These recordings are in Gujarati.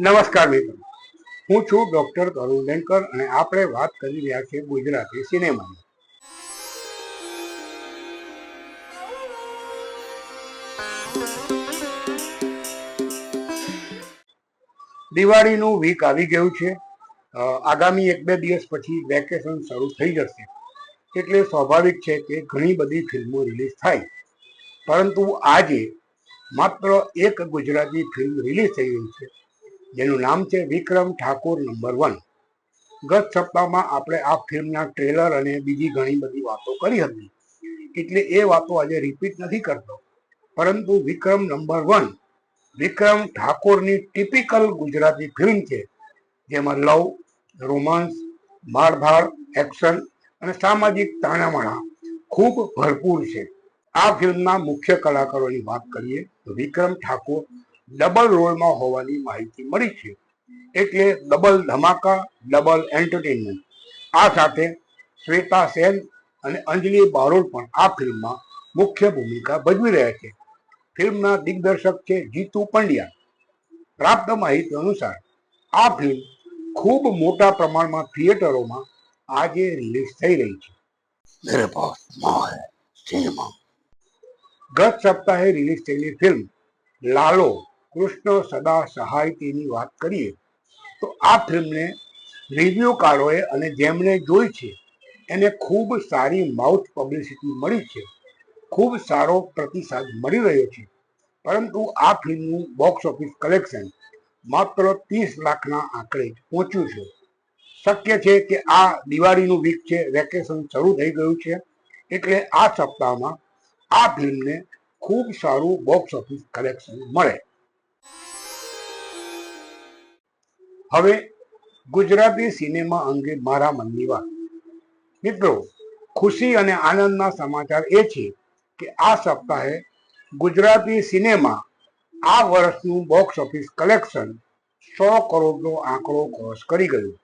નમસ્કાર મિત્રો, હું છું ડોક્ટર તરુણ ડેન્કર અને આપણે વાત કરી રહ્યા છીએ ગુજરાતી સિનેમાની. દિવાળીનું વીક આવી ગયું છે. આગામી 1-2 દિવસ પછી વેકેશન શરૂ થઈ જશે, એટલે સ્વાભાવિક છે કે ઘણી બધી ફિલ્મો રિલીઝ થાય. પરંતુ આજે માત્ર એક ગુજરાતી ફિલ્મ રિલીઝ થઈ રહી છે, જેનું નામ છે વિક્રમ ઠાકોર નંબર 1. ગત સપ્તાહમાં આપણે આ ફિલ્મના ટ્રેલર અને બીજી ઘણી બધી વાતો કરી હતી, એટલે એ વાતો આજે રિપીટ નથી કરતો. પરંતુ વિક્રમ નંબર 1 વિક્રમ ઠાકોરની ટિપિકલ ગુજરાતી ફિલ્મ છે, જેમાં લવ, રોમાન્સ, મારધાડ, એક્શન અને સામાજિક તાણાવાણા ખૂબ ભરપૂર છે. આ ફિલ્મના મુખ્ય કલાકારોની વાત કરીએ તો વિક્રમ ઠાકોર ડબલ રોલમાં હોવાની માહિતી મળી છે, એટલે ડબલ ધમાકા, ડબલ એન્ટરટેનમેન્ટ. આ સાથે શ્વેતા સેન અને અંજલિ બારોટ પણ આ ફિલ્મમાં મુખ્ય ભૂમિકા ભજવી રહ્યા છે. ફિલ્મના દિગ્દર્શક છે જીતુ પંડ્યા. પ્રાપ્ત માહિતી અનુસાર આ ફિલ્મ ખૂબ મોટા પ્રમાણમાં થિયેટરોમાં આજે રિલીઝ થઈ રહી છે. મેરે પાસ માલ સિનેમા. ગત સપ્તાહે રિલીઝ થયેલી ફિલ્મ લાલો કૃષ્ણ સદા સહાય તેની વાત કરીએ તો આ ફિલ્મને રિવ્યુકારોએ અને જેમણે જોઈ છે એને ખૂબ સારી માઉથ પબ્લિસિટી મળી છે, ખૂબ સારો પ્રતિસાદ મળી રહ્યો છે. પરંતુ આ ફિલ્મનું બોક્સ ઓફિસ કલેક્શન માત્ર 30 લાખના આંકડે જ પહોંચ્યું છે. શક્ય છે કે આ દિવાળીનું વીક છે, વેકેશન શરૂ થઈ ગયું છે, એટલે આ સપ્તાહમાં આ ફિલ્મને ખૂબ સારું બોક્સ ઓફિસ કલેક્શન મળે. હવે ગુજરાતી સિનેમા અંગે મારા મનની વાત. મિત્રો, ખુશી અને આનંદના સમાચાર એ છે કે આ સપ્તાહે ગુજરાતી સિનેમા આ વર્ષનું બોક્સ ઓફિસ કલેક્શન 100 કરોડનો આંકડો ક્રોસ કરી ગયું.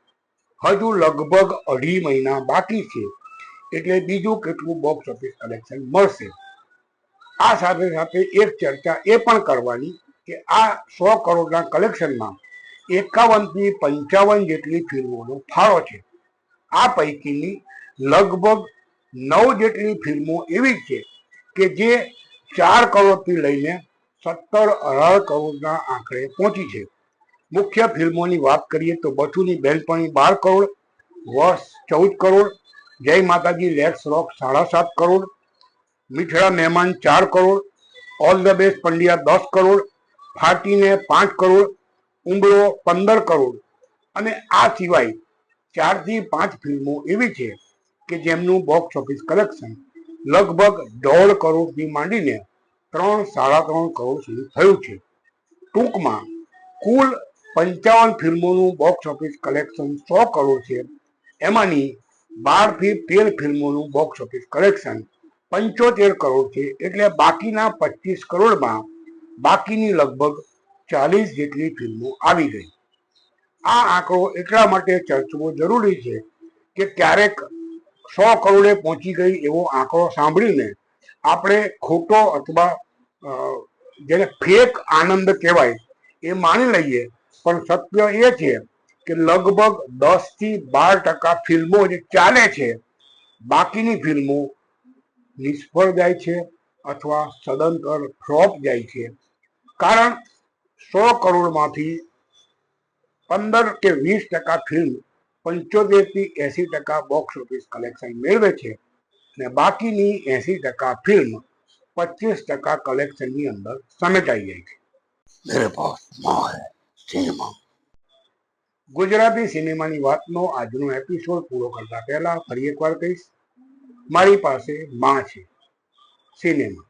હજુ લગભગ 2.5 મહિના બાકી છે, એટલે બીજું કેટલું બોક્સ ઓફિસ કલેક્શન મળશે. આ સાથે સાથે એક ચર્ચા એ પણ કરવાની કે આ 100 કરોડના કલેક્શનમાં 51 થી 55 જેટલી ફિલ્મોનો ફાળો છે. આ પૈકીની લગભગ 9 જેટલી ફિલ્મો એવી છે કે જે 4 કરોડથી લઈને 17-18 કરોડના આંકડે પહોંચી છે. મુખ્ય ફિલ્મોની વાત કરીએ તો બચુની બેનપણી 12 કરોડ, વશ 14 કરોડ, જય માતાજી let's rock 7.5 crore, Mithda Maheman 4 crore, all the best Pandya 10 crore, Faatine 5 crore, Umbarro 15 crore. અને આ સિવાય 4 થી 5 ફિલ્મો એવી છે કે જેમનું બોક્સ ઓફિસ કલેક્શન લગભગ 1.5 કરોડથી માંડીને 3-3.5 કરોડ સુધી થયું છે. ટૂંકમાં કુલ 55 ફિલ્મોનું બોક્સ ઓફિસ કલેક્શન 100 કરોડ છે. એમાંની 12 થી 13 ફિલ્મોનું બોક્સ ઓફિસ કલેક્શન 75 કરોડ છે. એટલે બાકીના 25 કરોડમાં બાકીની લગભગ 40 જેટલી ફિલ્મો આવી ગઈ. આ આંકડો એટલા માટે ચર્ચવો જરૂરી છે કે ક્યારેક 100 કરોડે પહોંચી ગઈ એવો આંકડો સાંભળીને આપણે ખોટો અથવા જેને ફેક આનંદ કહેવાય એ માની લઈએ, પણ સત્ય એ છે કે લગભગ 10 થી 12% ફિલ્મો જે ચાલે છે, બાકીની ફિલ્મો નિષ્ફળ જાય છે અથવા સદંતર ફ્લોપ જાય છે. કારણ 100 કરોડમાંથી 15 કે 20% ફિલ્મ 75 થી 80% બોક્સ ઓફિસ કલેક્શન મેળવે છે અને બાકીની 80% ફિલ્મ 25% કલેક્શનની અંદર સમેટાઈ જાય છે. મેરે પાસ માલ સિનેમા. ગુજરાતી સિનેમાની વાતનો આજનો એપિસોડ પૂરો કરતા પહેલા ફરી એકવાર કહીશ, મારી પાસે માં છે સિનેમા.